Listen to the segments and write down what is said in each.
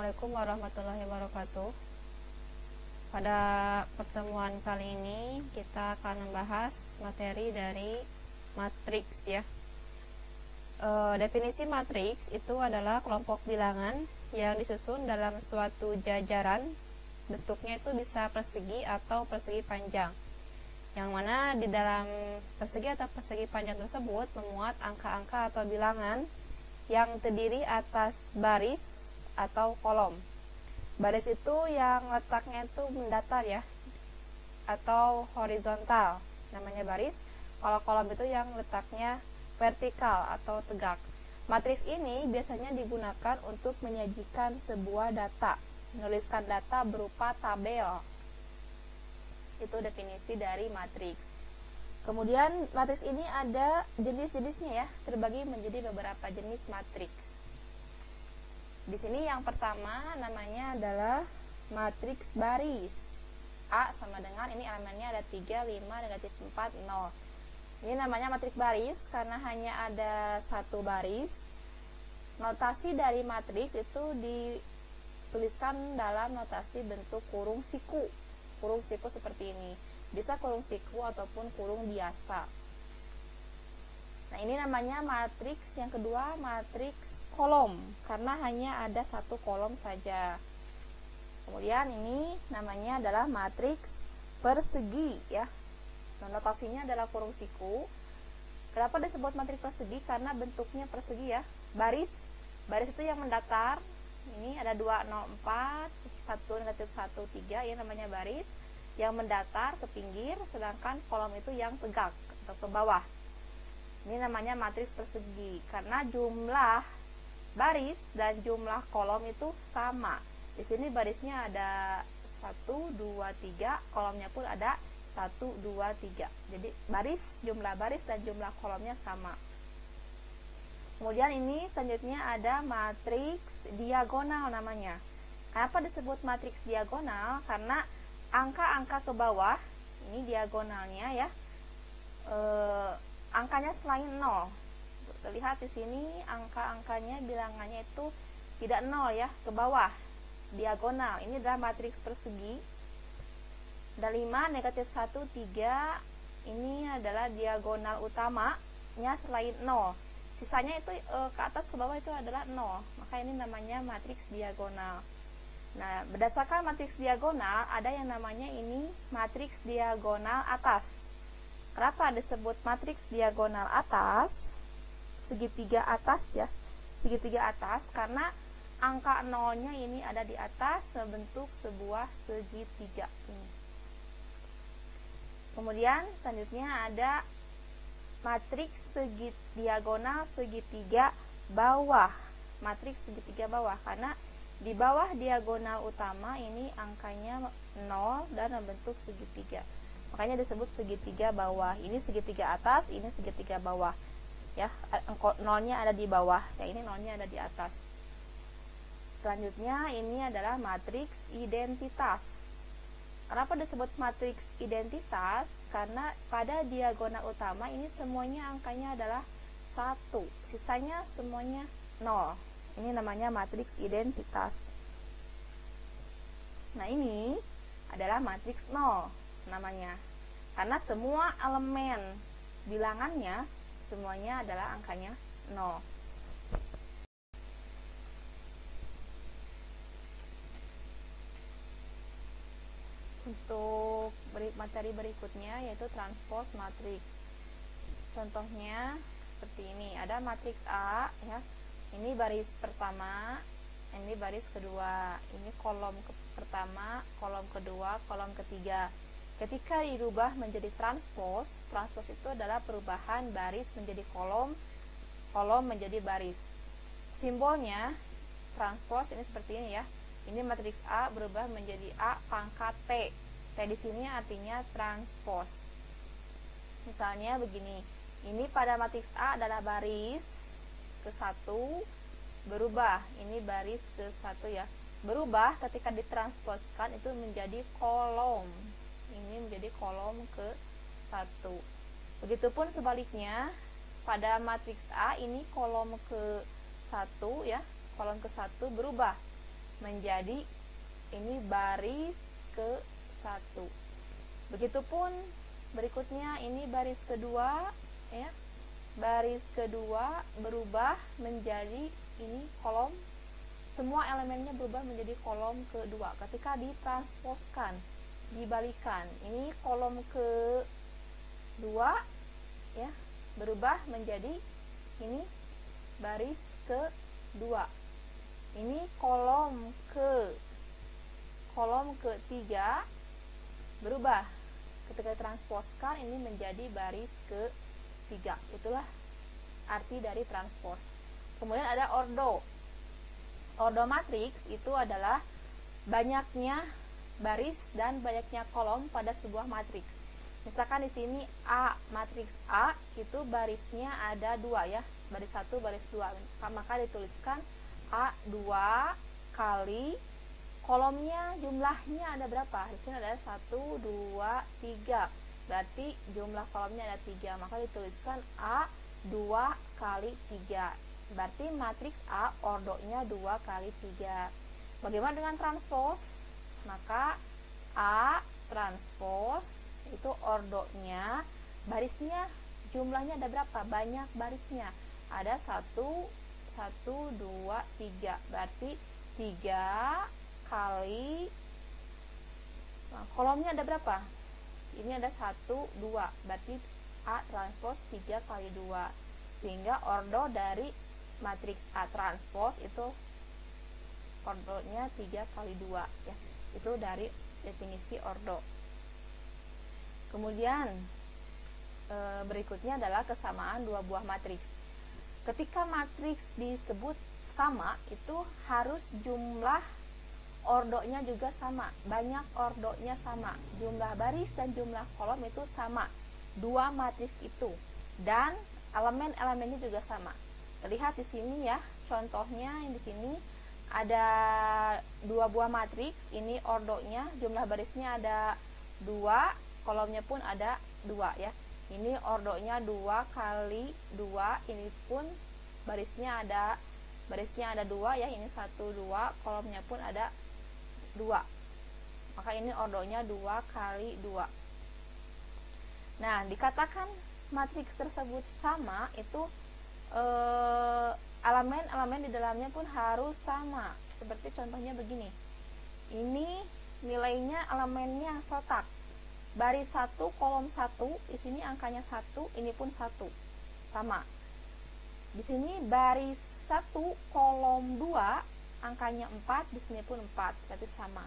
Assalamualaikum warahmatullahi wabarakatuh. Pada pertemuan kali ini kita akan membahas materi dari matriks ya. Definisi matriks itu adalah kelompok bilangan yang disusun dalam suatu jajaran. Bentuknya itu bisa persegi atau persegi panjang, yang mana di dalam persegi atau persegi panjang tersebut memuat angka-angka atau bilangan yang terdiri atas baris atau kolom. Baris itu yang letaknya itu mendatar ya, atau horizontal, namanya baris. Kalau kolom itu yang letaknya vertikal atau tegak. Matriks ini biasanya digunakan untuk menyajikan sebuah data, menuliskan data berupa tabel. Itu definisi dari matriks. Kemudian matriks ini ada jenis-jenisnya ya, terbagi menjadi beberapa jenis matriks. Di sini yang pertama namanya adalah matriks baris. A sama dengan ini elemennya ada 3, 5, negatif 4, 0. Ini namanya matriks baris karena hanya ada satu baris. Notasi dari matriks itu dituliskan dalam notasi bentuk kurung siku. Kurung siku seperti ini. Bisa kurung siku ataupun kurung biasa. Nah, ini namanya matriks. Yang kedua, matriks kolom, karena hanya ada satu kolom saja. Kemudian ini namanya adalah matriks persegi ya. Nah, notasinya adalah kurung siku. Kenapa disebut matriks persegi? Karena bentuknya persegi ya. Baris itu yang mendatar. Ini ada 2, 0, 4, 1, negatif 1, 3, ini namanya baris yang mendatar ke pinggir, sedangkan kolom itu yang tegak atau ke bawah. Ini namanya matriks persegi karena jumlah baris dan jumlah kolom itu sama. Di sini barisnya ada 1, 2, 3, kolomnya pun ada 1, 2, 3. Jadi jumlah baris dan jumlah kolomnya sama. Kemudian ini selanjutnya ada matriks diagonal namanya. Kenapa disebut matriks diagonal? Karena angka-angka ke bawah, ini diagonalnya ya, angkanya selain 0. Terlihat di sini angka-angkanya bilangannya itu tidak 0 ya, ke bawah, diagonal. Ini adalah matriks persegi. Ada 5, negatif 1, 3. Ini adalah diagonal utamanya selain 0. Sisanya itu ke atas ke bawah itu adalah 0. Maka ini namanya matriks diagonal. Nah, berdasarkan matriks diagonal ada yang namanya ini matriks diagonal atas. Kenapa disebut matriks diagonal atas? Segitiga atas ya. Segitiga atas karena angka nolnya ini ada di atas sebentuk sebuah segitiga ini. Kemudian selanjutnya ada matriks diagonal segitiga bawah. Matriks segitiga bawah karena di bawah diagonal utama ini angkanya 0 dan membentuk segitiga. Makanya disebut segitiga bawah. Ini segitiga atas, ini segitiga bawah. Ya, nolnya ada di bawah. Ya, ini nolnya ada di atas. Selanjutnya ini adalah matriks identitas. Kenapa disebut matriks identitas? Karena pada diagonal utama ini semuanya angkanya adalah 1. Sisanya semuanya 0. Ini namanya matriks identitas. Nah, ini adalah matriks 0 namanya. Karena semua elemen bilangannya semuanya adalah angkanya 0. Untuk materi berikutnya yaitu transpose matriks. Contohnya seperti ini. Ada matriks A ya. Ini baris pertama, ini baris kedua, ini kolom pertama, kolom kedua, kolom ketiga. Ketika dirubah menjadi transpose itu adalah perubahan baris menjadi kolom, kolom menjadi baris. Simbolnya transpose ini seperti ini ya. Ini matriks A berubah menjadi A pangkat T. T di sini artinya transpose. Misalnya begini, ini pada matriks A adalah baris ke 1 berubah, ini baris ke 1 ya, berubah ketika ditransposkan itu menjadi kolom, ini menjadi kolom ke 1. Begitupun sebaliknya pada matriks A ini kolom ke 1 ya, kolom ke 1 berubah menjadi ini baris ke 1. Begitupun berikutnya ini baris kedua ya. Baris kedua berubah menjadi ini kolom, semua elemennya berubah menjadi kolom kedua ketika ditransposkan, dibalikan. Ini kolom kedua ya, berubah menjadi ini baris kedua. Ini kolom ketiga berubah ketika transposkan ini menjadi baris ketiga. Itulah arti dari transpos. Kemudian ada ordo. Ordo matriks itu adalah banyaknya baris dan banyaknya kolom pada sebuah matriks. Misalkan di sini A, matriks A itu barisnya ada 2 ya, baris 1, baris 2. Maka dituliskan A2 kali kolomnya jumlahnya ada berapa? Di sini ada 1, 2, 3. Berarti jumlah kolomnya ada 3. Maka dituliskan A2 kali 3. Berarti matriks A ordonya 2 kali 3. Bagaimana dengan transpos? Maka A transpos itu ordonya, barisnya jumlahnya ada berapa? Banyak barisnya. Ada 1, 2, 3. Berarti 3 kali, nah, kolomnya ada berapa? Ini ada 1, 2. Berarti A transpos 3 kali 2. Sehingga ordo dari matriks A transpos itu ordonya 3 kali 2 ya. Itu dari definisi ordo. Kemudian berikutnya adalah kesamaan dua buah matriks. Ketika matriks disebut sama, itu harus jumlah ordonya juga sama, banyak ordonya sama, jumlah baris dan jumlah kolom itu sama, dua matriks itu, dan elemen-elemennya juga sama. Terlihat di sini ya, contohnya yang di sini ada dua buah matriks, ini ordonya, jumlah barisnya ada 2, kolomnya pun ada 2 ya. Ini ordonya 2 kali 2, ini pun barisnya ada 2 ya, ini 1, 2, kolomnya pun ada 2. Maka ini ordonya 2 kali 2. Nah, dikatakan matriks tersebut sama itu elemen-elemen di dalamnya pun harus sama. Seperti contohnya begini. Ini nilainya elemennya yang setak. Baris 1 kolom 1, di sini angkanya 1, ini pun 1. Sama. Di sini baris 1 kolom 2, angkanya 4, di sini pun 4, berarti sama.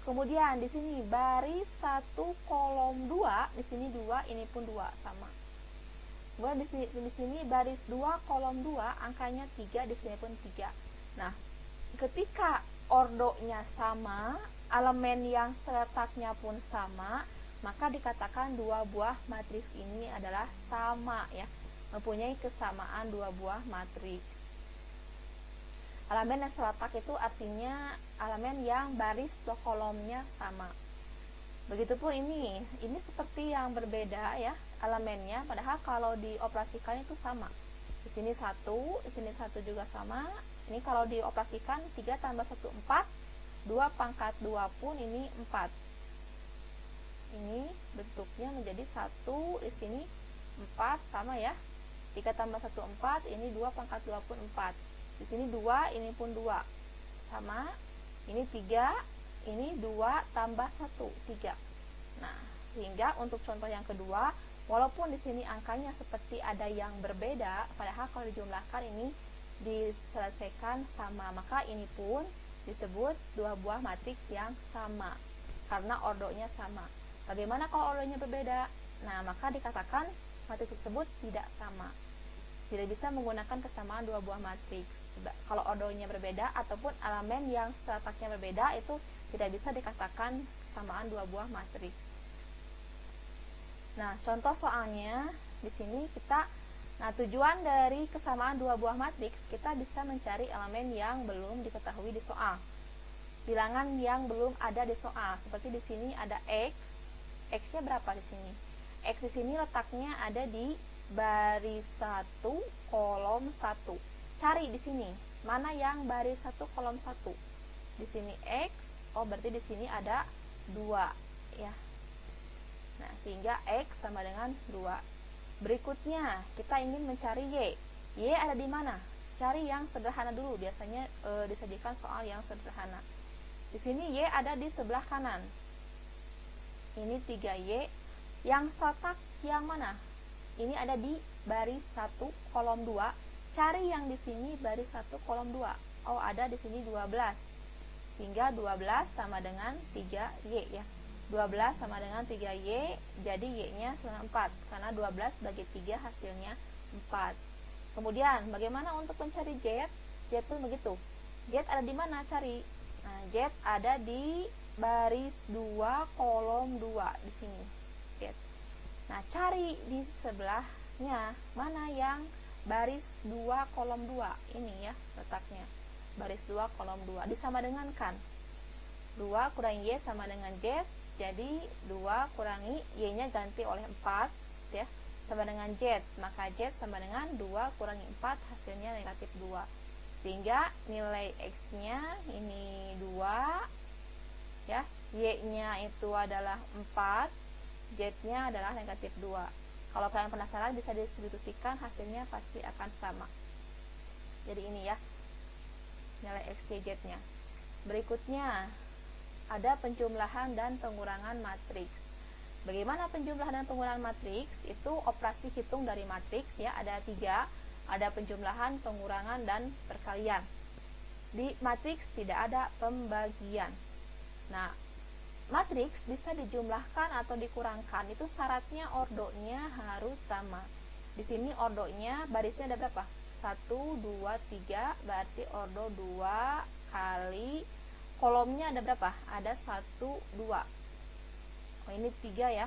Kemudian di sini baris 1 kolom 2, di sini 2, ini pun 2, sama. Kemudian di sini baris 2 kolom 2, angkanya 3, di sini pun 3. Nah, ketika ordonya sama, elemen yang seletaknya pun sama, maka dikatakan dua buah matriks ini adalah sama ya, mempunyai kesamaan dua buah matriks. Elemen yang seletak itu artinya elemen yang baris atau kolomnya sama. Begitupun ini seperti yang berbeda ya elemennya, padahal kalau dioperasikan itu sama. Di sini 1, di sini 1 juga sama. Ini kalau dioperasikan 3 tambah 1 4, 2 pangkat 2 pun ini 4. Ini bentuknya menjadi 1, di sini 4 sama ya. 3 tambah 1 4, ini 2 pangkat 2 pun 4. Di sini 2, ini pun 2. Sama. Ini 3, ini 2 tambah 1, 3. Nah, sehingga untuk contoh yang kedua, walaupun di sini angkanya seperti ada yang berbeda, padahal kalau dijumlahkan ini diselesaikan sama, maka ini pun disebut dua buah matriks yang sama karena ordonya sama. Bagaimana kalau ordonya berbeda? Nah, maka dikatakan matriks tersebut tidak sama. Tidak bisa menggunakan kesamaan dua buah matriks. Kalau ordonya berbeda ataupun elemen yang seletaknya berbeda, itu tidak bisa dikatakan kesamaan dua buah matriks. Nah, contoh soalnya di sini tujuan dari kesamaan dua buah matriks, kita bisa mencari elemen yang belum diketahui di soal. Bilangan yang belum ada di soal. Seperti di sini ada X. X-nya berapa di sini? X di sini letaknya ada di baris 1 kolom 1. Cari di sini mana yang baris 1 kolom 1. di sini X, oh berarti di sini ada 2 ya. Nah, sehingga X sama dengan 2. Berikutnya, kita ingin mencari Y. Y ada di mana? Cari yang sederhana dulu, biasanya disajikan soal yang sederhana. Di sini Y ada di sebelah kanan. Ini 3Y. Yang kotak yang mana? Ini ada di baris 1 kolom 2. Cari yang di sini baris 1 kolom 2. Oh, ada di sini 12. Sehingga 12 sama dengan 3Y ya. 12 sama dengan 3Y, jadi Y-nya 94. Karena 12 bagi 3 hasilnya 4. Kemudian, bagaimana untuk mencari Z? Z pun begitu. Z ada di mana? Cari. Nah, Z ada di baris 2 kolom 2 di sini. Z. Nah, cari di sebelahnya mana yang baris 2 kolom 2. Ini ya letaknya. Baris 2 kolom 2 disama dengan kan. 2 kurangi Y sama dengan Z. Jadi 2 kurangi Y-nya ganti oleh 4 ya, sama dengan Z. Maka Z sama dengan 2 kurangi 4, hasilnya negatif 2. Sehingga nilai X-nya ini 2 ya, Y-nya itu adalah 4, Z-nya adalah negatif 2. Kalau kalian penasaran bisa disubstitusikan, hasilnya pasti akan sama. Jadi ini ya nilai X, Y, Z-nya. Berikutnya ada penjumlahan dan pengurangan matriks. Bagaimana penjumlahan dan pengurangan matriks? Itu operasi hitung dari matriks ya, ada 3. Ada penjumlahan, pengurangan, dan perkalian. Di matriks tidak ada pembagian. Nah, matriks bisa dijumlahkan atau dikurangkan. Itu syaratnya ordonya harus sama. Di sini ordonya barisnya ada berapa? 1, 2, 3, berarti ordo 2 kali kolomnya ada berapa? Ada 1, 2. Oh, ini 3 ya.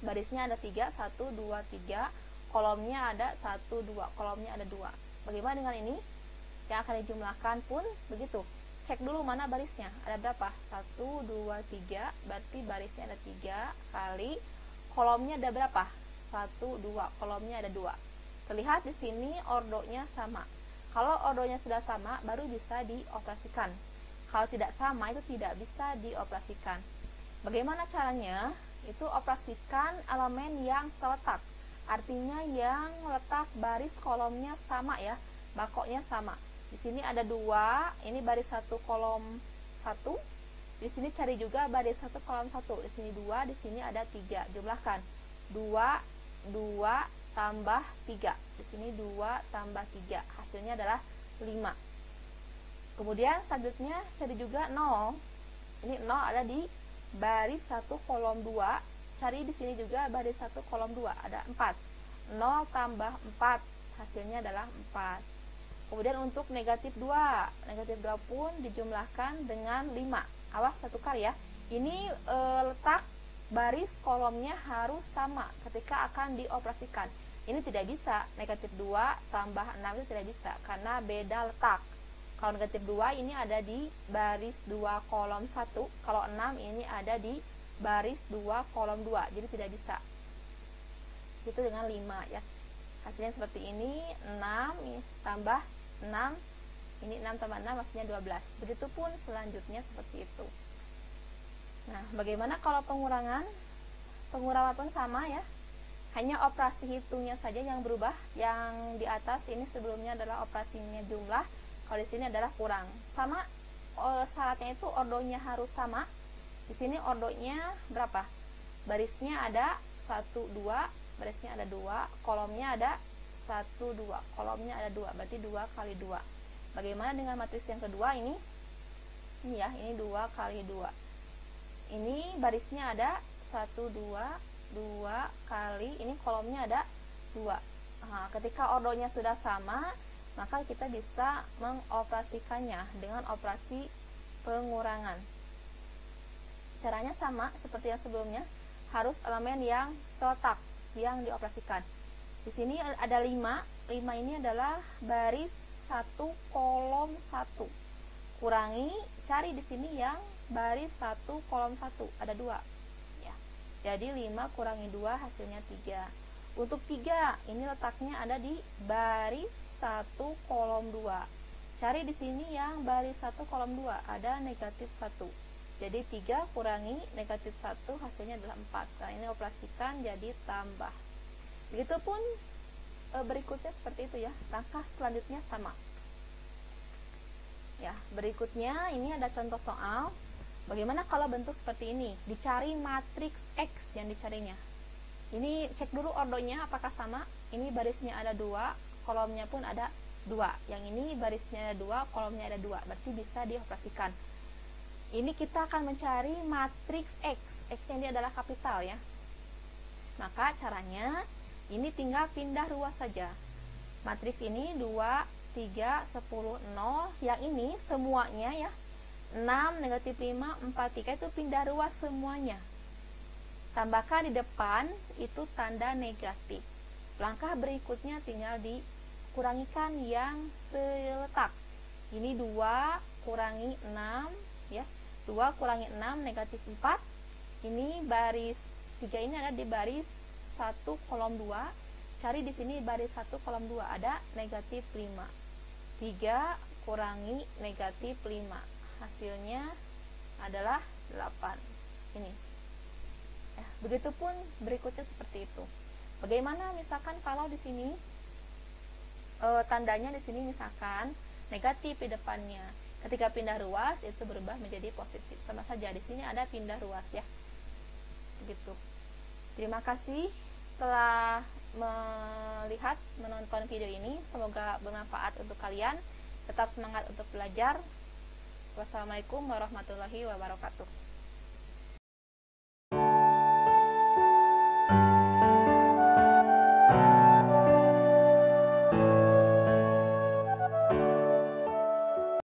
Barisnya ada 3, 1, 2, 3. Kolomnya ada 1, 2. Kolomnya ada 2. Bagaimana dengan ini? Yang akan dijumlahkan pun begitu. Cek dulu mana barisnya. Ada berapa? 1, 2, 3. Berarti barisnya ada 3 kali kolomnya ada berapa? 1, 2. Kolomnya ada 2. Terlihat di sini ordonya sama. Kalau ordonya sudah sama baru bisa dioperasikan. Kalau tidak sama itu tidak bisa dioperasikan. Bagaimana caranya? Itu operasikan elemen yang seletak. Artinya yang letak baris kolomnya sama ya, bakoknya sama. Di sini ada 2, ini baris 1 kolom 1. Di sini cari juga baris 1 kolom 1. Di sini 2, di sini ada 3. Jumlahkan. 2 tambah 3. Di sini 2 tambah 3. Hasilnya adalah 5. Kemudian selanjutnya cari juga 0. Ini 0 ada di baris 1 kolom 2. Cari di sini juga baris 1 kolom 2. Ada 4. 0 tambah 4. Hasilnya adalah 4. Kemudian untuk negatif 2. Negatif 2 pun dijumlahkan dengan 5. Awas satu kali ya. Ini letak baris kolomnya harus sama ketika akan dioperasikan. Ini tidak bisa. Negatif 2 tambah 6 itu tidak bisa karena beda letak. Kalau negatif 2 ini ada di baris 2 kolom 1. Kalau 6 ini ada di baris 2 kolom 2. Jadi tidak bisa. Itu dengan 5 ya. Hasilnya seperti ini. 6 tambah 6. Ini 6 tambah 6 maksudnya 12. Begitupun selanjutnya seperti itu. Nah, bagaimana kalau pengurangan? Pengurangan pun sama ya. Hanya operasi hitungnya saja yang berubah. Yang di atas ini sebelumnya adalah operasinya jumlah. Kalau di sini adalah kurang. Sama syaratnya itu ordonya harus sama. Di sini ordonya berapa? Barisnya ada 1, 2, barisnya ada 2, kolomnya ada 1, 2, kolomnya ada 2, berarti 2 kali 2. Bagaimana dengan matriks yang kedua ini? Ini ya, ini 2 kali 2. Ini barisnya ada 1, 2, 2 kali, ini kolomnya ada 2. Nah, ketika ordonya sudah sama, maka kita bisa mengoperasikannya dengan operasi pengurangan. Caranya sama seperti yang sebelumnya, harus elemen yang seletak yang dioperasikan. Di sini ada 5. 5 ini adalah baris 1 kolom 1. Kurangi, cari di sini yang baris 1 kolom 1. Ada 2. Ya. Jadi 5 kurangi 2 hasilnya 3. Untuk 3, ini letaknya ada di baris 1 kolom 2. cari di sini yang baris 1 kolom 2, ada negatif 1. Jadi 3 kurangi negatif 1 hasilnya adalah 4. Nah, ini operasikan jadi tambah. Begitupun berikutnya seperti itu ya. Langkah selanjutnya sama. Ya, berikutnya ini ada contoh soal. Bagaimana kalau bentuk seperti ini? Dicari matriks X yang dicarinya. Ini cek dulu ordonya apakah sama. Ini barisnya ada 2, kolomnya pun ada 2. Yang ini barisnya ada 2, kolomnya ada 2. Berarti bisa dioperasikan. Ini kita akan mencari matriks X. X ini adalah kapital ya. Maka caranya ini tinggal pindah ruas saja. Matriks ini 2, 3, 10, 0. Yang ini semuanya ya. 6, negatif 5, 4, 3 itu pindah ruas semuanya. Tambahkan di depan itu tanda negatif. Langkah berikutnya tinggal dikurangikan yang seletak. Ini 2 kurangi 6 ya. 2 kurangi 6 negatif 4. Ini baris 3 ini ada di baris 1 kolom 2. Cari di sini baris 1 kolom 2 ada negatif 5. 3 kurangi negatif 5. Hasilnya adalah 8. Ini. Ya, begitupun berikutnya seperti itu. Bagaimana misalkan kalau di sini tandanya di sini misalkan negatif di depannya. Ketika pindah ruas itu berubah menjadi positif. Sama saja di sini ada pindah ruas ya. Begitu. Terima kasih telah menonton video ini. Semoga bermanfaat untuk kalian. Tetap semangat untuk belajar. Wassalamualaikum warahmatullahi wabarakatuh.